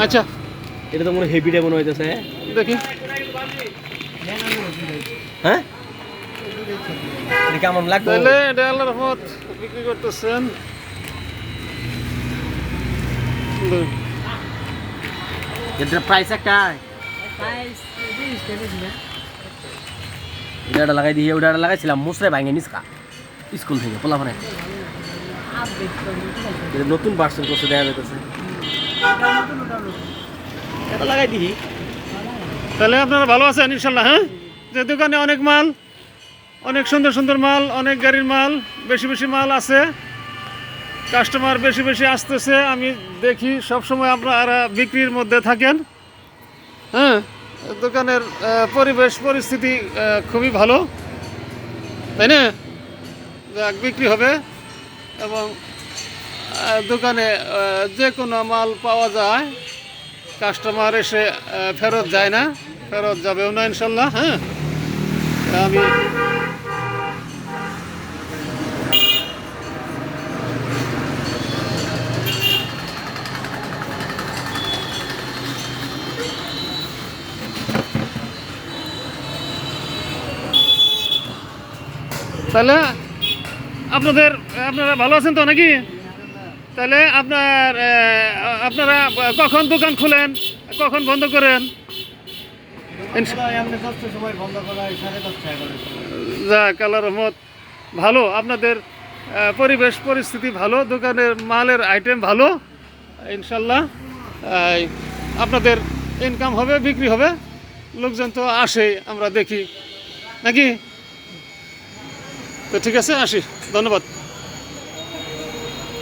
আচ্ছা এটা তো মনে হেভিটা মনে হইতেছে। দেখি হ্যাঁ এটা কেমন লাগবে? তাহলে এটা আল্লাহর রহমত বিক্রি করতেছেন। এটা প্রাইস একটা এটা লাগাই দিয়ে ওটা লাগাইছিলাম মুসরে ভাঙে নিসকা স্কুল থেকে পোলাফানে। এটা নতুন ভার্সন করছে দেখা যাইতেছে। এটা লাগাই দিই। তাহলে আপনারা ভালো আছেন ইনশাল্লাহ? হ্যাঁ, যে দোকানে অনেক মাল, অনেক সুন্দর সুন্দর মাল, অনেক গাড়ির মাল, বেশি বেশি মাল আছে, কাস্টমার বেশি বেশি আসতেছে। আমি দেখি সবসময় আপনারা বিক্রির মধ্যে থাকেন। হ্যাঁ, দোকানের পরিবেশ পরিস্থিতি খুবই ভালো, তাই না? যাক, বিক্রি হবে এবং দোকানে যে কোনো মাল পাওয়া যায়, কাস্টমার এসে ফেরত যায় না, ফেরত যাবেও না ইনশাল্লাহ। হ্যাঁ, আমি তাহলে আপনারা ভালো আছেন তো নাকি? তাহলে আপনারা কখন দোকান খুলেন, কখন বন্ধ করেন? যাক, আল্লাহর রহমত ভালো, আপনাদের পরিবেশ পরিস্থিতি ভালো, দোকানের মালের আইটেম ভালো ইনশাল্লাহ। আপনাদের ইনকাম হবে, বিক্রি হবে, লোকজন তো আসে, আমরা দেখি নাকি? তো ঠিক আছে, আসি, ধন্যবাদ।